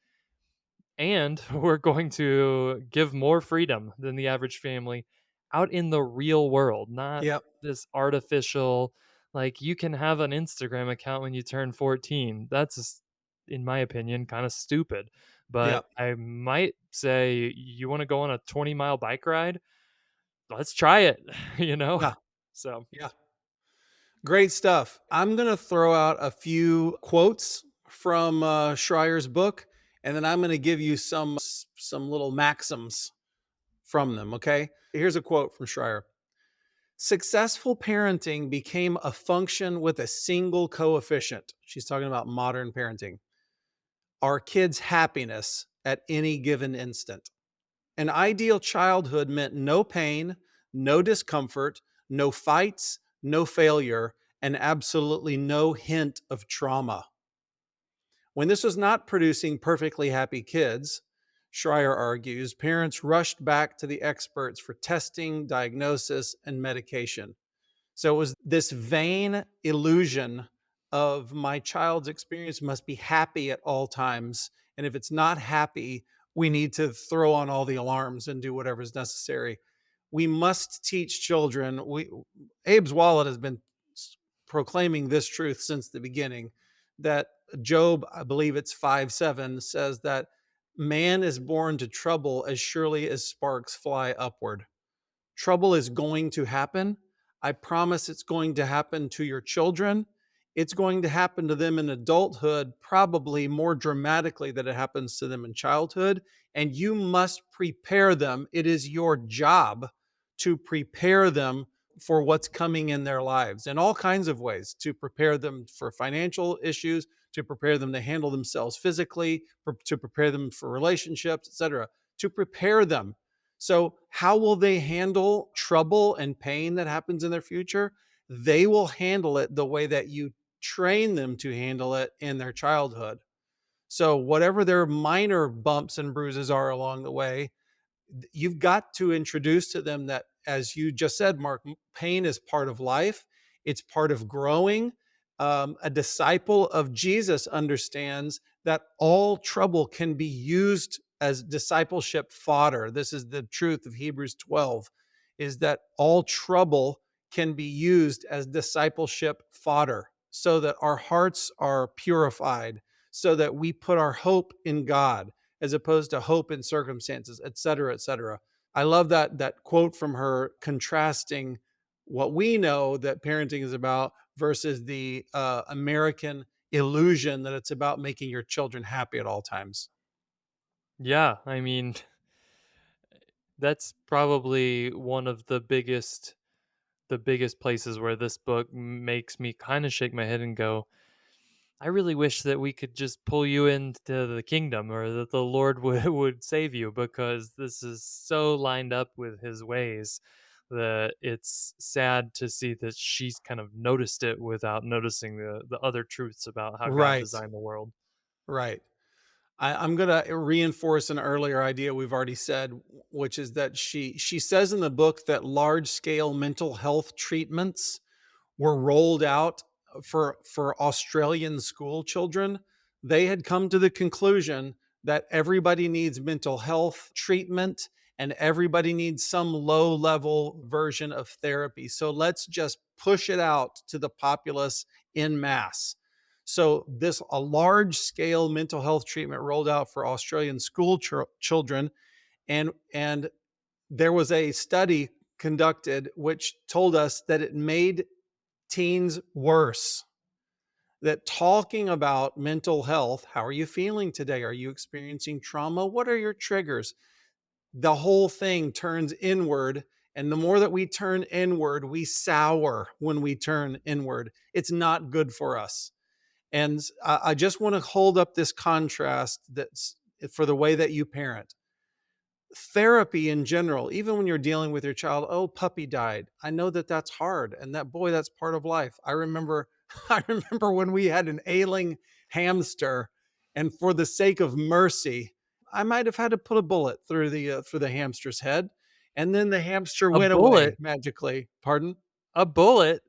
And we're going to give more freedom than the average family out in the real world, not Yep. this artificial, like you can have an Instagram account when you turn 14. In my opinion, kind of stupid. But Yep. I might say, you want to go on a 20-mile bike ride? Let's try it, you know? Yeah. So, Yeah. Great stuff. I'm going to throw out a few quotes from Schreier's book, and then I'm going to give you some little maxims from them. Okay. Here's a quote from Schreier. Successful parenting became a function with a single coefficient. She's talking about modern parenting. Our kids' happiness at any given instant. An ideal childhood meant no pain, no discomfort, no fights, no failure, and absolutely no hint of trauma. When this was not producing perfectly happy kids, Schreier argues, parents rushed back to the experts for testing, diagnosis, and medication. So it was this vain illusion of my child's experience must be happy at all times. And if it's not happy, we need to throw on all the alarms and do whatever is necessary. We must teach children. Abe's Wallet has been proclaiming this truth since the beginning that Job, I believe it's 5:7, says that man is born to trouble as surely as sparks fly upward. Trouble is going to happen. I promise it's going to happen to your children. It's going to happen to them in adulthood, probably more dramatically than it happens to them in childhood. And you must prepare them. It is your job to prepare them for what's coming in their lives in all kinds of ways, to prepare them for financial issues, to prepare them to handle themselves physically, to prepare them for relationships, etc., to prepare them. So, how will they handle trouble and pain that happens in their future? They will handle it the way that you train them to handle it in their childhood. So, whatever their minor bumps and bruises are along the way, you've got to introduce to them that, as you just said, Mark, pain is part of life, it's part of growing. A disciple of Jesus understands that all trouble can be used as discipleship fodder. This is the truth of Hebrews 12, is that all trouble can be used as discipleship fodder so that our hearts are purified, so that we put our hope in God as opposed to hope in circumstances, et cetera, et cetera. I love that quote from her contrasting what we know that parenting is about versus the American illusion that it's about making your children happy at all times. Yeah, I mean, that's probably one of the biggest places where this book makes me kind of shake my head and go, I really wish that we could just pull you into the kingdom, or that the Lord would save you, because this is so lined up with his ways that it's sad to see that she's kind of noticed it without noticing the other truths about how God Right, designed the world. right. I'm going to reinforce an earlier idea we've already said, which is that she says in the book that large scale mental health treatments were rolled out for Australian school children. They had come to the conclusion that everybody needs mental health treatment and everybody needs some low level version of therapy. So let's just push it out to the populace in mass. So this a large scale mental health treatment rolled out for Australian school children, and there was a study conducted which told us that it made teens worse. That talking about mental health, how are you feeling today? Are you experiencing trauma? What are your triggers? The whole thing turns inward. And the more that we turn inward, we sour when we turn inward. It's not good for us. And I just want to hold up this contrast that's for the way that you parent. Therapy in general, even when you're dealing with your child, oh, puppy died. I know that that's hard, and that boy, that's part of life. I remember, I remember when we had an ailing hamster, and for the sake of mercy, I might have had to put a bullet through the hamster's head, and then the hamster A went away bullet? magically. Pardon? A bullet?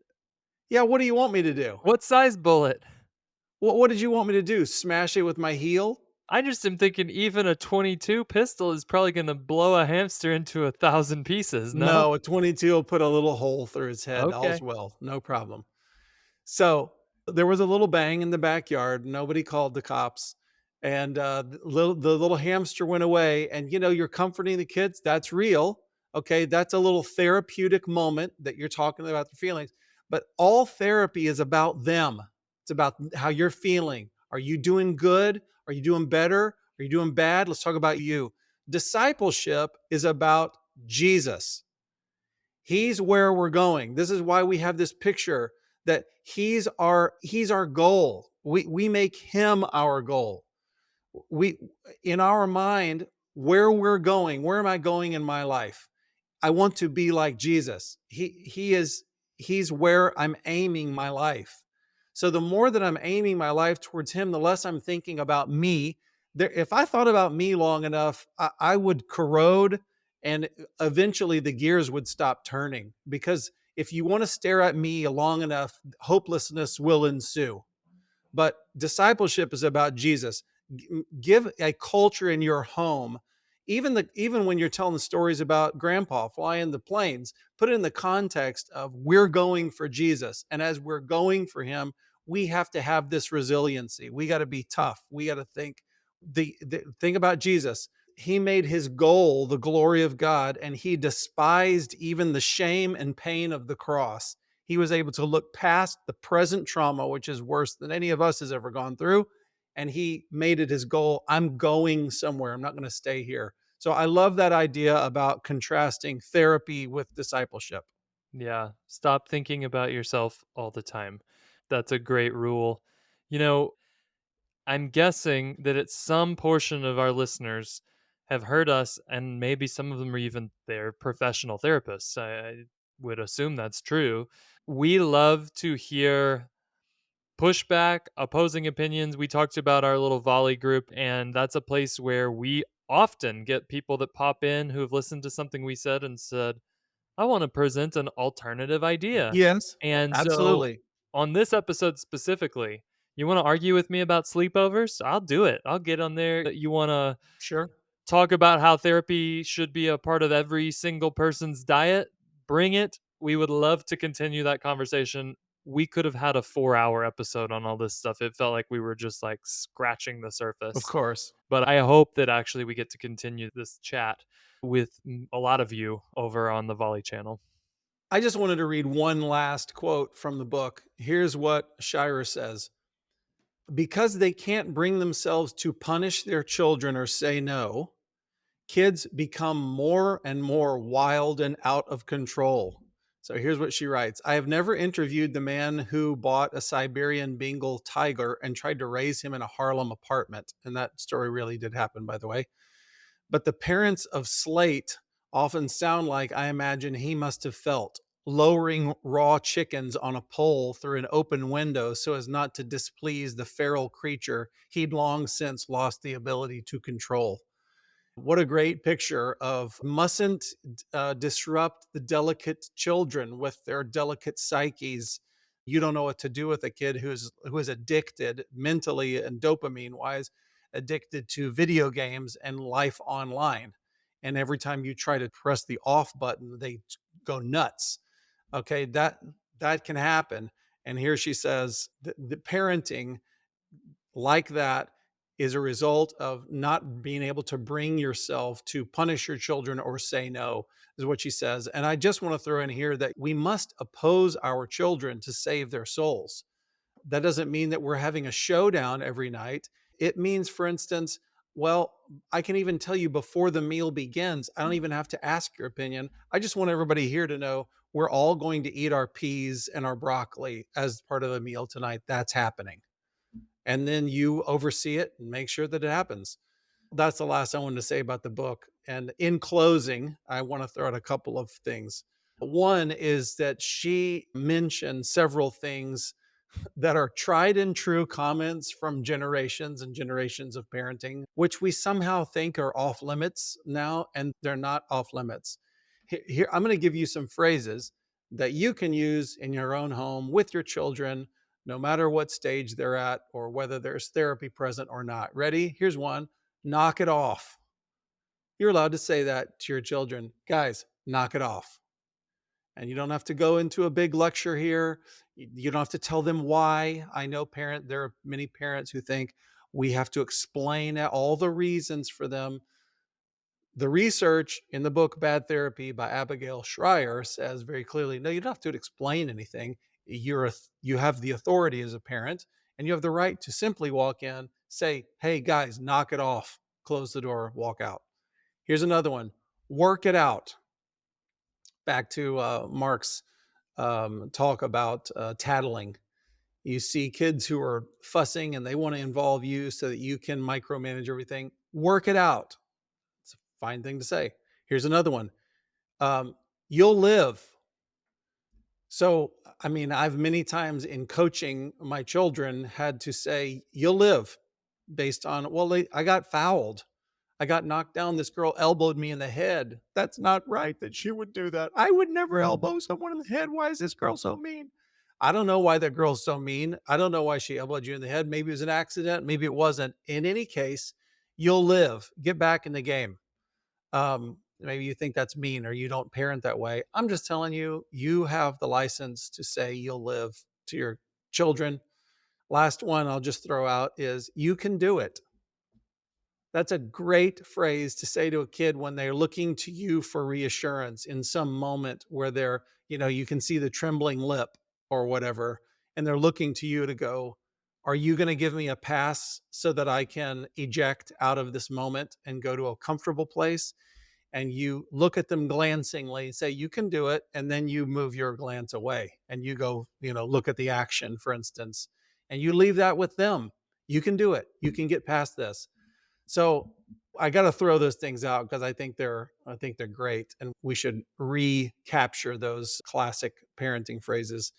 Yeah. What do you want me to do? What size bullet? What did you want me to do? Smash it with my heel? I just am thinking even a 22 pistol is probably gonna blow a hamster into 1,000 pieces, no? No, a 22 will put a little hole through his head. All's Okay. well, no problem. So there was a little bang in the backyard. Nobody called the cops. And the little hamster went away. And, you're comforting the kids. That's real. Okay. That's a little therapeutic moment that you're talking about the feelings. But all therapy is about them. It's about how you're feeling. Are you doing good? Are you doing better? Are you doing bad? Let's talk about you. Discipleship is about Jesus. He's where we're going. This is why we have this picture that he's our goal. We make him our goal. We in our mind where we're going. Where am I going in my life? I want to be like Jesus. He's where I'm aiming my life. So the more that I'm aiming my life towards him, the less I'm thinking about me. If I thought about me long enough, I would corrode, and eventually the gears would stop turning, because if you want to stare at me long enough, hopelessness will ensue. But discipleship is about Jesus. Give a culture in your home. Even when you're telling the stories about grandpa flying the planes, put it in the context of we're going for Jesus. And as we're going for him, we have to have this resiliency. We got to be tough. We got to think the think about Jesus. He made his goal the glory of God, and he despised even the shame and pain of the cross. He was able to look past the present trauma, which is worse than any of us has ever gone through. And he made it his goal. I'm going somewhere. I'm not going to stay here. So I love that idea about contrasting therapy with discipleship. Yeah, stop thinking about yourself all the time. That's a great rule. You know, I'm guessing that at some portion of our listeners have heard us, and maybe some of them are even their professional therapists. I would assume that's true. We love to hear pushback, opposing opinions. We talked about our little volley group, and that's a place where we often get people that pop in who have listened to something we said and said, I want to present an alternative idea. Yes, And so absolutely. on this episode specifically, you want to argue with me about sleepovers? I'll do it. I'll get on there. You want to Sure. talk about how therapy should be a part of every single person's diet? Bring it. We would love to continue that conversation. We could have had a 4-hour episode on all this stuff. It felt like we were just like scratching the Of surface. course. But I hope that actually we get to continue this chat with a lot of you over on the Volley channel. I just wanted to read one last quote from the book. Here's what Shrier says: because they can't bring themselves to punish their children or say no, kids become more and more wild and out of control. So here's what she writes: I have never interviewed the man who bought a Siberian Bengal tiger and tried to raise him in a Harlem apartment. And that story really did happen, by the way. But the parents of Slate often sound like I imagine he must have felt, lowering raw chickens on a pole through an open window so as not to displease the feral creature he'd long since lost the ability to control. What a great picture of mustn't disrupt the delicate children with their delicate psyches. You don't know what to do with a kid who is addicted mentally and dopamine wise, addicted to video games and life online. And every time you try to press the off button, they go nuts. Okay, that can happen. And here she says the parenting like that is a result of not being able to bring yourself to punish your children or say no, is what she says. And I just want to throw in here that we must oppose our children to save their souls. That doesn't mean that we're having a showdown every night. It means, for instance, well, I can even tell you before the meal begins, I don't even have to ask your opinion. I just want everybody here to know we're all going to eat our peas and our broccoli as part of the meal tonight. That's happening, and then you oversee it and make sure that it happens. That's the last I wanted to say about the book. And in closing, I want to throw out a couple of things. One is that she mentioned several things that are tried and true comments from generations and generations of parenting, which we somehow think are off limits now, and they're not off limits. Here, I'm going to give you some phrases that you can use in your own home with your children, no matter what stage they're at or whether there's therapy present or not. Ready? Here's one: knock it off. You're allowed to say that to your children. Guys, knock it off. And you don't have to go into a big lecture here. You don't have to tell them why. I know there are many parents who think we have to explain all the reasons for them. The research in the book Bad Therapy by Abigail Shrier says very clearly, no, you don't have to explain anything. You have the authority as a parent, and you have the right to simply walk in, say, hey guys, knock it off, close the door, walk out. Here's another one: work it out. Back to Mark's talk about tattling. You see kids who are fussing and they want to involve you so that you can micromanage everything. Work it out. It's a fine thing to say. Here's another one: um, you'll live. So, I mean, I've many times in coaching my children had to say, you'll live, based on, well, I got fouled. I got knocked down. This girl elbowed me in the head. That's not right that she would do that. I would never elbow someone in the head. Why is this girl so mean? I don't know why that girl's so mean. I don't know why she elbowed you in the head. Maybe it was an accident. Maybe it wasn't. In any case, you'll live. Get back in the game. Maybe you think that's mean or you don't parent that way. I'm just telling you, you have the license to say you'll live to your children. Last one I'll just throw out is you can do it. That's a great phrase to say to a kid when they're looking to you for reassurance in some moment where you can see the trembling lip or whatever, and they're looking to you to go, are you going to give me a pass so that I can eject out of this moment and go to a comfortable place? And you look at them glancingly, say, you can do it. And then you move your glance away and you go, look at the action, for instance, and you leave that with them. You can do it. You can get past this. So I got to throw those things out because I think they're great, and we should recapture those classic parenting phrases.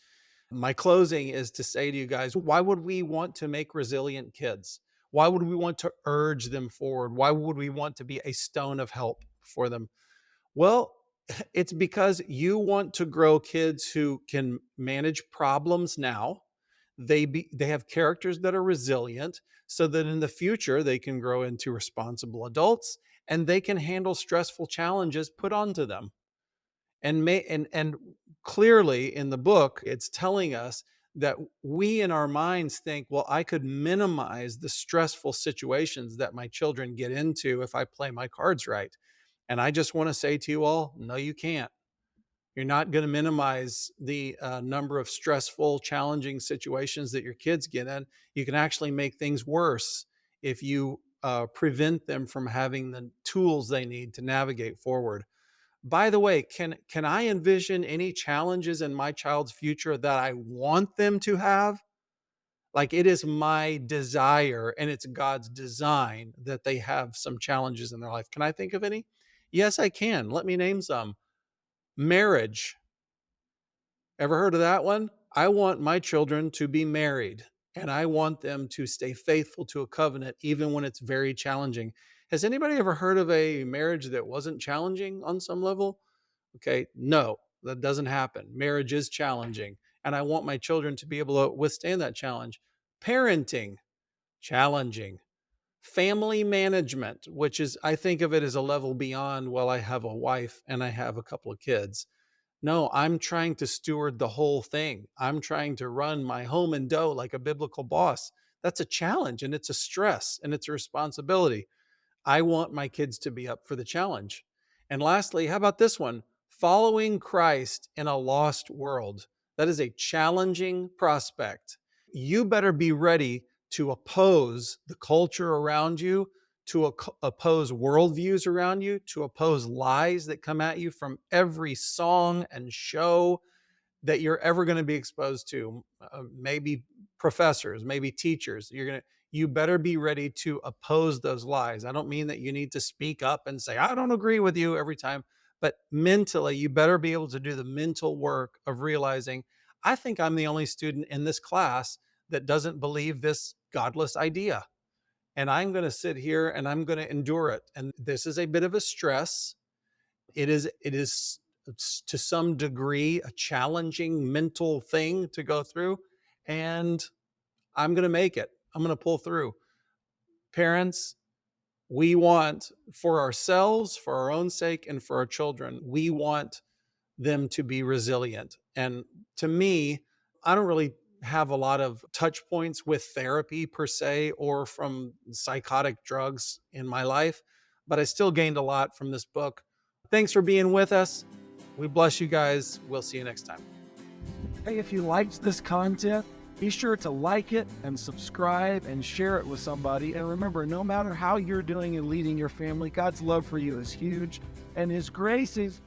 My closing is to say to you guys, why would we want to make resilient kids? Why would we want to urge them forward? Why would we want to be a stone of help for them? Well, It's because you want to grow kids who can manage problems now. They have characters that are resilient so that in the future they can grow into responsible adults and they can handle stressful challenges put onto them. And clearly in the book it's telling us that we in our minds think, well, I could minimize the stressful situations that my children get into if I play my cards right. And I just want to say to you all, no, you can't. You're not going to minimize the number of stressful, challenging situations that your kids get in. You can actually make things worse if you prevent them from having the tools they need to navigate forward. By the way, can I envision any challenges in my child's future that I want them to have? Like, it is my desire and it's God's design that they have some challenges in their life. Can I think of any? Yes, I can. Let me name some. Marriage. Ever heard of that one? I want my children to be married and I want them to stay faithful to a covenant even when it's very challenging. Has anybody ever heard of a marriage that wasn't challenging on some level? Okay, no, that doesn't happen. Marriage is challenging, and I want my children to be able to withstand that challenge. Parenting, challenging. Family management, which is, I think of it as a level beyond, well, I have a wife and I have a couple of kids. No, I'm trying to steward the whole thing. I'm trying to run my home and dough like a biblical boss. That's a challenge and it's a stress and it's a responsibility. I want my kids to be up for the challenge. And lastly, how about this one? Following Christ in a lost world. That is a challenging prospect. You better be ready to oppose the culture around you, to oppose worldviews around you, to oppose lies that come at you from every song and show that you're ever going to be exposed to. Maybe professors, maybe teachers. You better be ready to oppose those lies. I don't mean that you need to speak up and say, I don't agree with you every time, but mentally, you better be able to do the mental work of realizing, I think I'm the only student in this class that doesn't believe this godless idea. And I'm going to sit here and I'm going to endure it. And this is a bit of a stress. It is to some degree a challenging mental thing to go through, and I'm going to make it. I'm going to pull through. Parents, we want for ourselves, for our own sake, and for our children, we want them to be resilient. And to me, I don't really have a lot of touch points with therapy per se or from psychotic drugs in my life, but I still gained a lot from this book. Thanks for being with us. We bless you guys. We'll see you next time. Hey, if you liked this content, be sure to like it and subscribe and share it with somebody. And remember, no matter how you're doing and leading your family, God's love for you is huge and His grace is